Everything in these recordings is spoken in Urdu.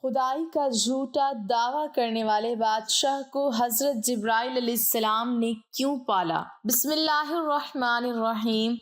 خدائی کا جھوٹا دعویٰ کرنے والے بادشاہ کو حضرت جبرائیل علیہ السلام نے کیوں پالا؟ بسم اللہ الرحمن الرحیم۔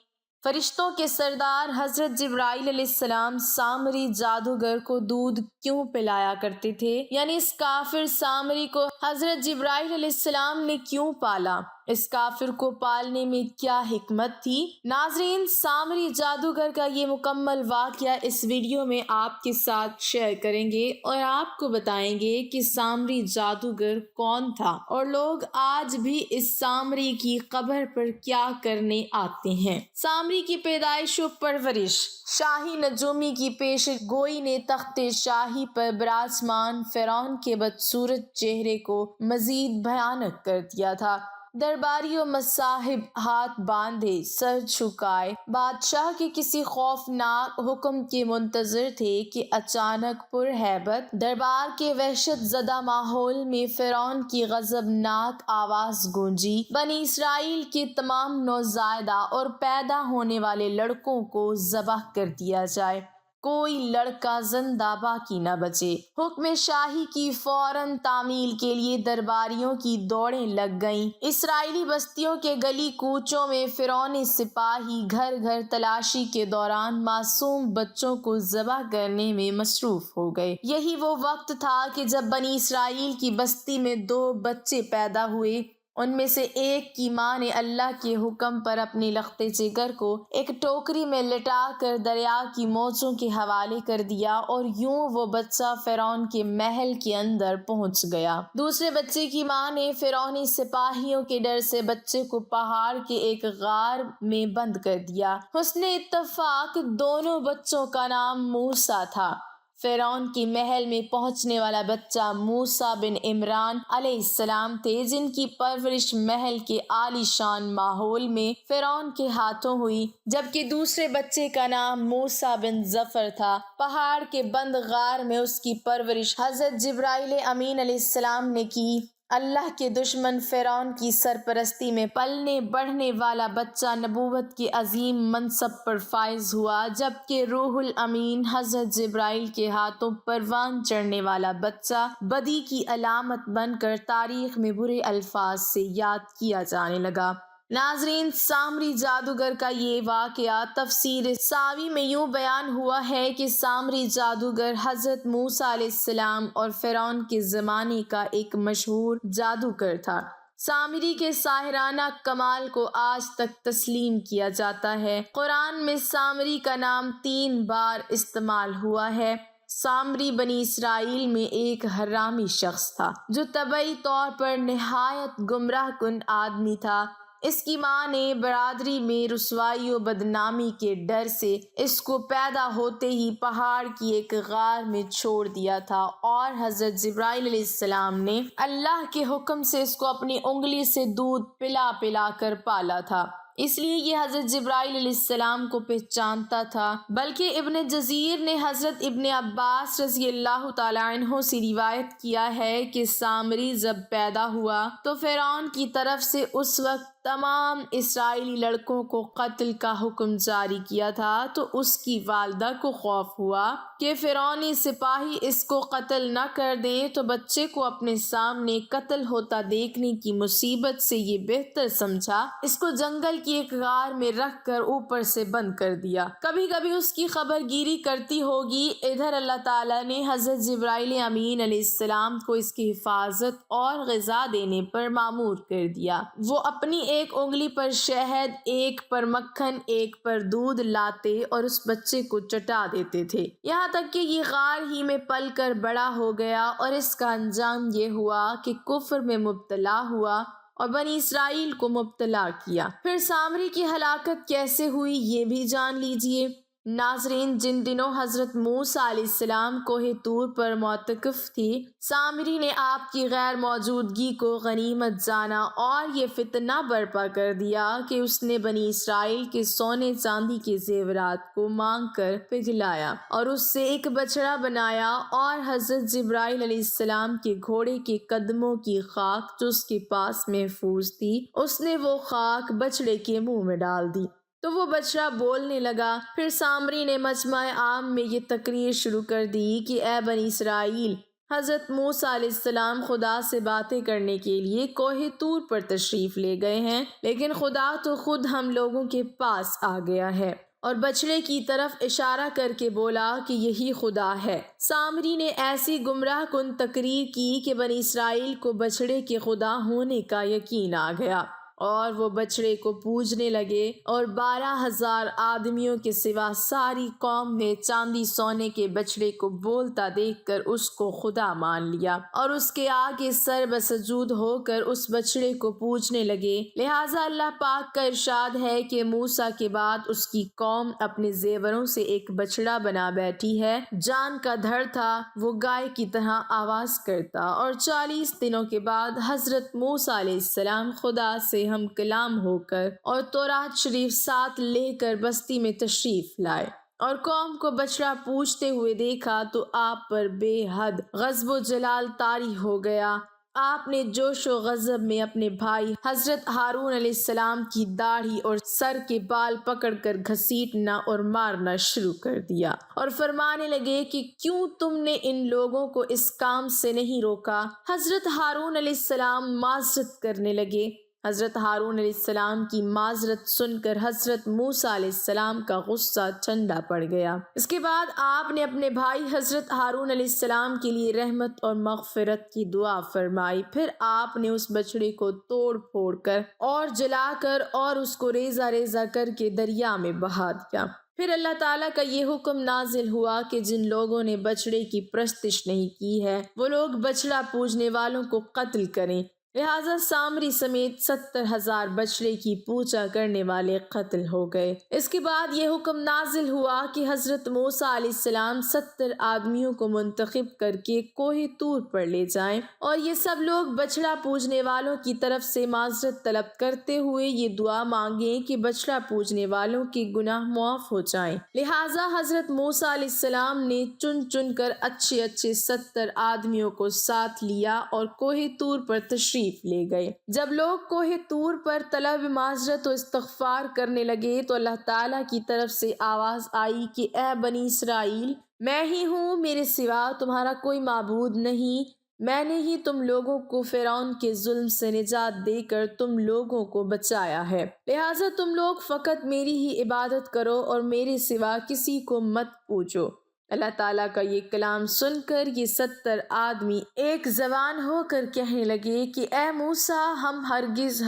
فرشتوں کے سردار حضرت جبرائیل علیہ السلام سامری جادوگر کو دودھ کیوں پلایا کرتے تھے؟ یعنی اس کافر سامری کو حضرت جبرائیل علیہ السلام نے کیوں پالا؟ اس کافر کو پالنے میں کیا حکمت تھی؟ ناظرین، سامری جادوگر کا یہ مکمل واقعہ اس ویڈیو میں آپ کے ساتھ شیئر کریں گے اور آپ کو بتائیں گے کہ سامری جادوگر کون تھا اور لوگ آج بھی اس سامری کی قبر پر کیا کرنے آتے ہیں۔ سامری کی پیدائش و پرورش۔ شاہی نجومی کی پیش گوئی نے تخت شاہی پر براجمان فرعون کے بدصورت چہرے کو مزید بھیانک کر دیا تھا۔ درباری و مصاحب ہاتھ باندھے سر جھکائے بادشاہ کے کسی خوفناک حکم کے منتظر تھے کہ اچانک پرہیبت دربار کے وحشت زدہ ماحول میں فرعون کی غضبناک آواز گونجی، بنی اسرائیل کے تمام نوزائیدہ اور پیدا ہونے والے لڑکوں کو ذبح کر دیا جائے، کوئی لڑکا زندہ باقی نہ بچے۔ حکم شاہی کی فوراً تعمیل کے لیے درباریوں کی دوڑیں لگ گئیں۔ اسرائیلی بستیوں کے گلی کوچوں میں فرعونی سپاہی گھر گھر تلاشی کے دوران معصوم بچوں کو ذبح کرنے میں مصروف ہو گئے۔ یہی وہ وقت تھا کہ جب بنی اسرائیل کی بستی میں 2 بچے پیدا ہوئے۔ ان میں سے ایک کی ماں نے اللہ کے حکم پر اپنے لختے جگر کو ایک ٹوکری میں لٹا کر دریا کی موجوں کے حوالے کر دیا اور یوں وہ بچہ فرعون کے محل کے اندر پہنچ گیا۔ دوسرے بچے کی ماں نے فرعونی سپاہیوں کے ڈر سے بچے کو پہاڑ کے ایک غار میں بند کر دیا۔ حسن اتفاق دونوں بچوں کا نام موسیٰ تھا۔ فرعون کے محل میں پہنچنے والا بچہ موسیٰ بن عمران علیہ السلام تھے، جن کی پرورش محل کے عالی شان ماحول میں فرعون کے ہاتھوں ہوئی، جبکہ دوسرے بچے کا نام موسیٰ بن ظفر تھا۔ پہاڑ کے بند غار میں اس کی پرورش حضرت جبرائیل امین علیہ السلام نے کی۔ اللہ کے دشمن فرعون کی سرپرستی میں پلنے بڑھنے والا بچہ نبوت کے عظیم منصب پر فائز ہوا، جبکہ روح الامین حضرت جبرائیل کے ہاتھوں پروان چڑھنے والا بچہ بدی کی علامت بن کر تاریخ میں برے الفاظ سے یاد کیا جانے لگا۔ ناظرین، سامری جادوگر کا یہ واقعہ تفسیر ساوی میں یوں بیان ہوا ہے کہ سامری جادوگر حضرت موسیٰ علیہ السلام اور فرعون کے زمانے کا ایک مشہور جادوگر تھا۔ سامری کے ساحرانہ کمال کو آج تک تسلیم کیا جاتا ہے۔ قرآن میں سامری کا نام 3 بار استعمال ہوا ہے۔ سامری بنی اسرائیل میں ایک حرامی شخص تھا جو طبعی طور پر نہایت گمراہ کن آدمی تھا۔ اس کی ماں نے برادری میں رسوائی و بدنامی کے ڈر سے اس کو پیدا ہوتے ہی پہاڑ کی ایک غار میں چھوڑ دیا تھا اور حضرت جبرائیل علیہ السلام نے اللہ کے حکم سے اس کو اپنی انگلی سے دودھ پلا پلا کر پالا تھا، اس لیے یہ حضرت جبرائیل علیہ السلام کو پہچانتا تھا۔ بلکہ ابن جزیر نے حضرت ابن عباس رضی اللہ تعالیٰ عنہ سے روایت کیا ہے کہ سامری جب پیدا ہوا تو فرعون کی طرف سے اس وقت تمام اسرائیلی لڑکوں کو قتل کا حکم جاری کیا تھا، تو اس کی والدہ کو خوف ہوا کہ فرعونی سپاہی اس کو قتل نہ کر دیں، تو بچے کو اپنے سامنے قتل ہوتا دیکھنے کی مصیبت سے یہ بہتر سمجھا اس کو جنگل کی ایک غار میں رکھ کر اوپر سے بند کر دیا۔ کبھی کبھی اس کی خبر گیری کرتی ہوگی۔ ادھر اللہ تعالیٰ نے حضرت جبرائیل امین علیہ السلام کو اس کی حفاظت اور غذا دینے پر مامور کر دیا۔ وہ اپنی ایک انگلی پر شہد، ایک پر مکھن، ایک پر دودھ لاتے اور اس بچے کو چٹا دیتے تھے، یہاں تک کہ یہ غار ہی میں پل کر بڑا ہو گیا اور اس کا انجام یہ ہوا کہ کفر میں مبتلا ہوا اور بنی اسرائیل کو مبتلا کیا۔ پھر سامری کی ہلاکت کیسے ہوئی یہ بھی جان لیجئے۔ ناظرین، جن دنوں حضرت موسیٰ علیہ السلام کوہ طور پر معتکف تھی، سامری نے آپ کی غیر موجودگی کو غنیمت جانا اور یہ فتنہ برپا کر دیا کہ اس نے بنی اسرائیل کے سونے چاندی کے زیورات کو مانگ کر پگھلایا اور اس سے ایک بچڑا بنایا اور حضرت جبرائیل علیہ السلام کے گھوڑے کے قدموں کی خاک جو اس کے پاس محفوظ تھی، اس نے وہ خاک بچڑے کے منہ میں ڈال دی۔ تو وہ بچڑا بولنے لگا۔ پھر سامری نے مجمع عام میں یہ تقریر شروع کر دی کہ اے بنی اسرائیل، حضرت موسیٰ علیہ السلام خدا سے باتیں کرنے کے لیے کوہ طور پر تشریف لے گئے ہیں، لیکن خدا تو خود ہم لوگوں کے پاس آ گیا ہے، اور بچڑے کی طرف اشارہ کر کے بولا کہ یہی خدا ہے۔ سامری نے ایسی گمراہ کن تقریر کی کہ بنی اسرائیل کو بچڑے کے خدا ہونے کا یقین آ گیا، اور وہ بچڑے کو پوجنے لگے، اور 12,000 آدمیوں کے سوا ساری قوم نے چاندی سونے کے بچڑے کو بولتا دیکھ کر اس کو خدا مان لیا، اور اس کے آگے سر بسجود ہو کر اس بچڑے کو پوجنے لگے۔ لہٰذا اللہ پاک کا ارشاد ہے کہ موسیٰ کے بعد اس کی قوم اپنے زیوروں سے ایک بچڑا بنا بیٹھی ہے، جان کا دھڑ تھا، وہ گائے کی طرح آواز کرتا، اور 40 دنوں کے بعد حضرت موسیٰ علیہ السلام خدا سے ہم کلام ہو کر اور تورات شریف ساتھ لے کر بستی میں تشریف لائے، اور قوم کو بچڑا پوجتے ہوئے دیکھا تو آپ پر بے حد غضب و جلال طاری ہو گیا۔ آپ نے جوش و غضب میں اپنے بھائی حضرت ہارون علیہ السلام کی داڑھی اور سر کے بال پکڑ کر گھسیٹنا اور مارنا شروع کر دیا، اور فرمانے لگے کہ کیوں تم نے ان لوگوں کو اس کام سے نہیں روکا؟ حضرت ہارون علیہ السلام معذرت کرنے لگے۔ حضرت ہارون علیہ السلام کی معذرت سن کر حضرت موسیٰ علیہ السلام کا غصہ ٹھنڈا پڑ گیا۔ اس کے بعد آپ نے اپنے بھائی حضرت ہارون علیہ السلام کے لیے رحمت اور مغفرت کی دعا فرمائی۔ پھر آپ نے اس بچڑے کو توڑ پھوڑ کر اور جلا کر اور اس کو ریزہ ریزہ کر کے دریا میں بہا دیا۔ پھر اللہ تعالیٰ کا یہ حکم نازل ہوا کہ جن لوگوں نے بچڑے کی پرستش نہیں کی ہے وہ لوگ بچڑا پوجنے والوں کو قتل کریں، لہٰذا سامری سمیت 70,000 بچڑے کی پوجا کرنے والے قتل ہو گئے۔ اس کے بعد یہ حکم نازل ہوا کہ حضرت موسیٰ علیہ السلام 70 آدمیوں کو منتخب کر کے کوہ طور پر لے جائیں، اور یہ سب لوگ بچڑا پوجنے والوں کی طرف سے معذرت طلب کرتے ہوئے یہ دعا مانگیں کہ بچڑا پوجنے والوں کے گناہ معاف ہو جائیں۔ لہٰذا حضرت موسیٰ علیہ السلام نے چن چن کر اچھے 70 آدمیوں کو ساتھ لیا اور کوہ طور پر تشریف لے گئے۔ جب لوگ کوہ طور پر طلب معذرت و استغفار کرنے لگے تو اللہ تعالیٰ کی طرف سے آواز آئی کہ اے بنی اسرائیل، میں ہی ہوں، میرے سوا تمہارا کوئی معبود نہیں، میں نے ہی تم لوگوں کو فرعون کے ظلم سے نجات دے کر تم لوگوں کو بچایا ہے، لہٰذا تم لوگ فقط میری ہی عبادت کرو اور میرے سوا کسی کو مت پوجو۔ اللہ تعالیٰ کا یہ کلام سن کر یہ 70 آدمی ایک زبان ہو کر کہنے لگے کہ اے موسیٰ، ہم ہرگز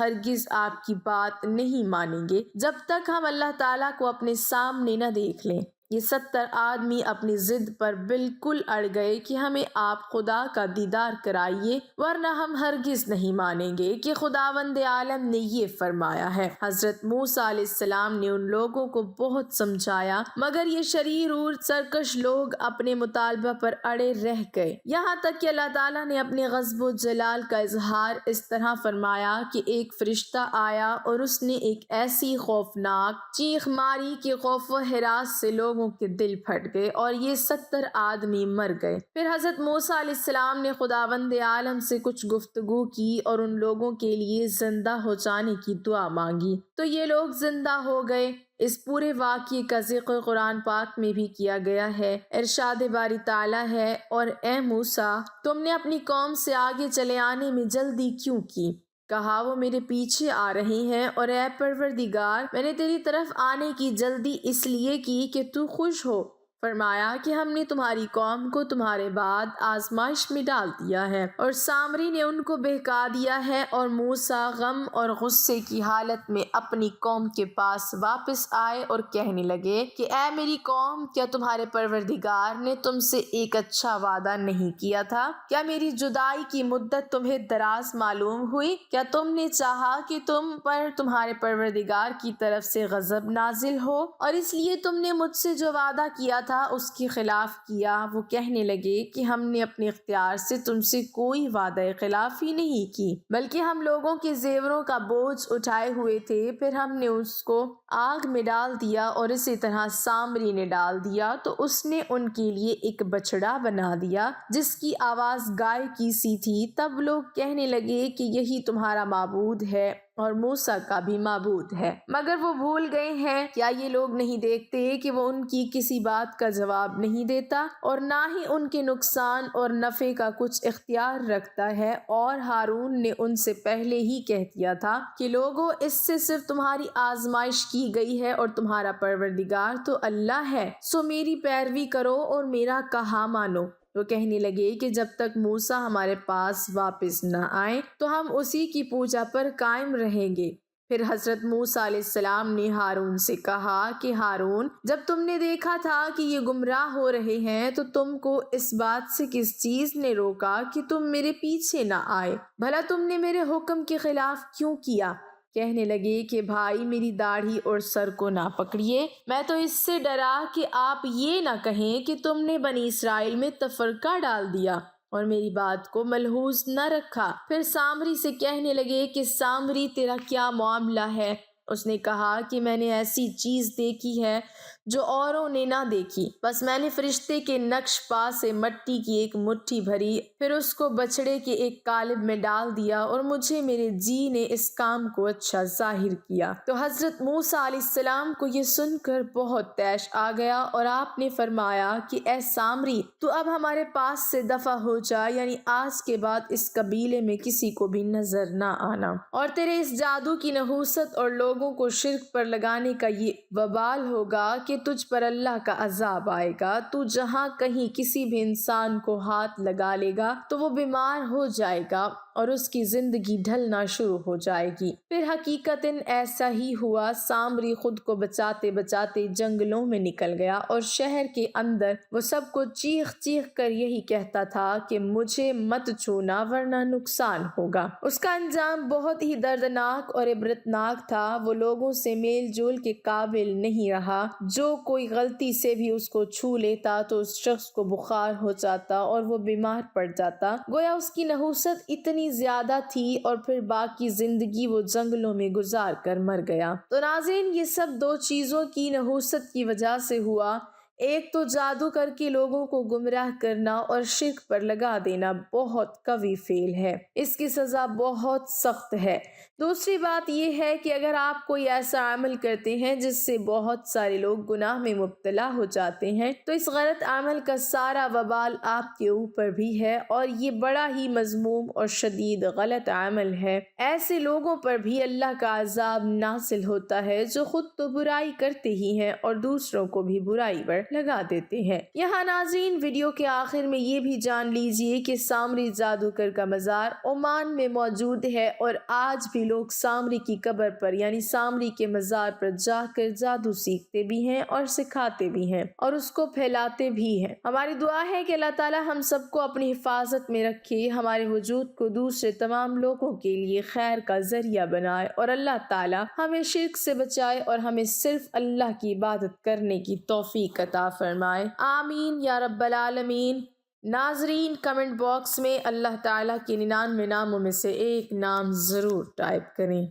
آپ کی بات نہیں مانیں گے جب تک ہم اللہ تعالیٰ کو اپنے سامنے نہ دیکھ لیں۔ یہ 70 آدمی اپنی ضد پر بالکل اڑ گئے کہ ہمیں آپ خدا کا دیدار کرائیے، ورنہ ہم ہرگز نہیں مانیں گے کہ خداوند عالم نے یہ فرمایا ہے۔ حضرت موسیٰ علیہ السلام نے ان لوگوں کو بہت سمجھایا، مگر یہ شریر اور سرکش لوگ اپنے مطالبہ پر اڑے رہ گئے، یہاں تک کہ اللہ تعالیٰ نے اپنے غضب و جلال کا اظہار اس طرح فرمایا کہ ایک فرشتہ آیا اور اس نے ایک ایسی خوفناک چیخ ماری کہ خوف و ہراس سے لوگوں کے دل پھٹ گئے اور یہ 70 آدمی مر گئے۔ پھر حضرت موسیٰ علیہ السلام نے خداوند عالم سے کچھ گفتگو کی اور ان لوگوں کے لیے زندہ ہو جانے کی دعا مانگی، تو یہ لوگ زندہ ہو گئے۔ اس پورے واقعے کا ذکر قرآن پاک میں بھی کیا گیا ہے۔ ارشاد باری تعالیٰ ہے، اور اے موسیٰ، تم نے اپنی قوم سے آگے چلے آنے میں جلدی کیوں کی؟ کہا وہ میرے پیچھے آ رہے ہیں، اور اے پروردگار، میں نے تیری طرف آنے کی جلدی اس لیے کی کہ تو خوش ہو۔ فرمایا کہ ہم نے تمہاری قوم کو تمہارے بعد آزمائش میں ڈال دیا ہے، اور سامری نے ان کو بہکا دیا ہے، اور موسیٰ غم اور غصے کی حالت میں اپنی قوم کے پاس واپس آئے اور کہنے لگے کہ اے میری قوم، کیا تمہارے پروردگار نے تم سے ایک اچھا وعدہ نہیں کیا تھا؟ کیا میری جدائی کی مدت تمہیں دراز معلوم ہوئی؟ کیا تم نے چاہا کہ تم پر تمہارے پروردگار کی طرف سے غضب نازل ہو، اور اس لیے تم نے مجھ سے جو وعدہ کیا تھا اس کے خلاف کیا؟ وہ کہنے لگے کہ ہم نے اپنے اختیار سے تم سے کوئی وعدہ خلافی نہیں کی، بلکہ ہم لوگوں کے زیوروں کا بوجھ اٹھائے ہوئے تھے، پھر ہم نے اس کو آگ میں ڈال دیا، اور اسی طرح سامری نے ڈال دیا، تو اس نے ان کے لیے ایک بچڑا بنا دیا جس کی آواز گائے کی سی تھی۔ تب لوگ کہنے لگے کہ یہی تمہارا معبود ہے۔ اور موسیٰ کا بھی معبود ہے، مگر وہ بھول گئے ہیں۔ کیا یہ لوگ نہیں دیکھتے کہ وہ ان کی کسی بات کا جواب نہیں دیتا اور نہ ہی ان کے نقصان اور نفع کا کچھ اختیار رکھتا ہے؟ اور ہارون نے ان سے پہلے ہی کہہ دیا تھا کہ لوگوں، اس سے صرف تمہاری آزمائش کی گئی ہے اور تمہارا پروردگار تو اللہ ہے، سو میری پیروی کرو اور میرا کہا مانو۔ وہ کہنے لگے کہ جب تک موسیٰ ہمارے پاس واپس نہ آئے تو ہم اسی کی پوجا پر قائم رہیں گے۔ پھر حضرت موسیٰ علیہ السلام نے ہارون سے کہا کہ ہارون، جب تم نے دیکھا تھا کہ یہ گمراہ ہو رہے ہیں تو تم کو اس بات سے کس چیز نے روکا کہ تم میرے پیچھے نہ آئے؟ بھلا تم نے میرے حکم کے خلاف کیوں کیا؟ کہنے لگے کہ بھائی، میری داڑھی اور سر کو نہ پکڑیے، میں تو اس سے ڈرا کہ آپ یہ نہ کہیں کہ تم نے بنی اسرائیل میں تفرقہ ڈال دیا اور میری بات کو ملحوظ نہ رکھا۔ پھر سامری سے کہنے لگے کہ سامری، تیرا کیا معاملہ ہے؟ اس نے کہا کہ میں نے ایسی چیز دیکھی ہے جو اوروں نے نہ دیکھی۔ بس میں نے فرشتے کے نقش پا سے مٹی کی ایک مٹھی بھری، پھر اس کو بچڑے کے ایک قالب میں ڈال دیا اور مجھے میرے جی نے اس کام کو اچھا ظاہر کیا۔ تو حضرت موسیٰ علیہ السلام کو یہ سن کر بہت طیش آ گیا اور آپ نے فرمایا کہ اے سامری، تو اب ہمارے پاس سے دفع ہو جا، یعنی آج کے بعد اس قبیلے میں کسی کو بھی نظر نہ آنا، اور تیرے اس جادو کی نحوست اور لوگوں کو شرک پر لگانے کا یہ وبال ہوگا کہ تجھ پر اللہ کا عذاب آئے گا۔ تو جہاں کہیں کسی بھی انسان کو ہاتھ لگا لے گا تو وہ بیمار ہو جائے گا اور اس کی زندگی ڈھلنا شروع ہو جائے گی۔ پھر حقیقتاً ایسا ہی ہوا۔ سامری خود کو بچاتے بچاتے جنگلوں میں نکل گیا اور شہر کے اندر وہ سب کو چیخ چیخ کر یہی کہتا تھا کہ مجھے مت چھونا ورنہ نقصان ہوگا۔ اس کا انجام بہت ہی دردناک اور عبرتناک تھا۔ وہ لوگوں سے میل جول کے قابل نہیں رہا۔ جو کوئی غلطی سے بھی اس کو چھو لیتا تو اس شخص کو بخار ہو جاتا اور وہ بیمار پڑ جاتا، گویا اس کی نحوست اتنی زیادہ تھی، اور پھر باقی زندگی وہ جنگلوں میں گزار کر مر گیا۔ تو ناظرین، یہ سب دو چیزوں کی نحوست کی وجہ سے ہوا۔ ایک تو جادو کر کے لوگوں کو گمراہ کرنا اور شرک پر لگا دینا بہت قوی فعل ہے، اس کی سزا بہت سخت ہے۔ دوسری بات یہ ہے کہ اگر آپ کوئی ایسا عمل کرتے ہیں جس سے بہت سارے لوگ گناہ میں مبتلا ہو جاتے ہیں تو اس غلط عمل کا سارا وبال آپ کے اوپر بھی ہے، اور یہ بڑا ہی مذموم اور شدید غلط عمل ہے۔ ایسے لوگوں پر بھی اللہ کا عذاب نازل ہوتا ہے جو خود تو برائی کرتے ہی ہیں اور دوسروں کو بھی برائی پر لگا دیتے ہیں۔ یہاں ناظرین، ویڈیو کے آخر میں یہ بھی جان لیجئے کہ سامری جادوگر کا مزار عمان میں موجود ہے، اور آج بھی لوگ سامری کی قبر پر یعنی سامری کے مزار پر جا کر جادو سیکھتے بھی ہیں اور سکھاتے بھی ہیں اور اس کو پھیلاتے بھی ہیں۔ ہماری دعا ہے کہ اللہ تعالی ہم سب کو اپنی حفاظت میں رکھے، ہمارے وجود کو دوسرے تمام لوگوں کے لیے خیر کا ذریعہ بنائے، اور اللہ تعالی ہمیں شرک سے بچائے اور ہمیں صرف اللہ کی عبادت کرنے کی توفیق عطا فرمائے۔ آمین یا رب العالمین۔ ناظرین، کمنٹ باکس میں اللہ تعالیٰ کے 99 ناموں میں سے ایک نام ضرور ٹائپ کریں۔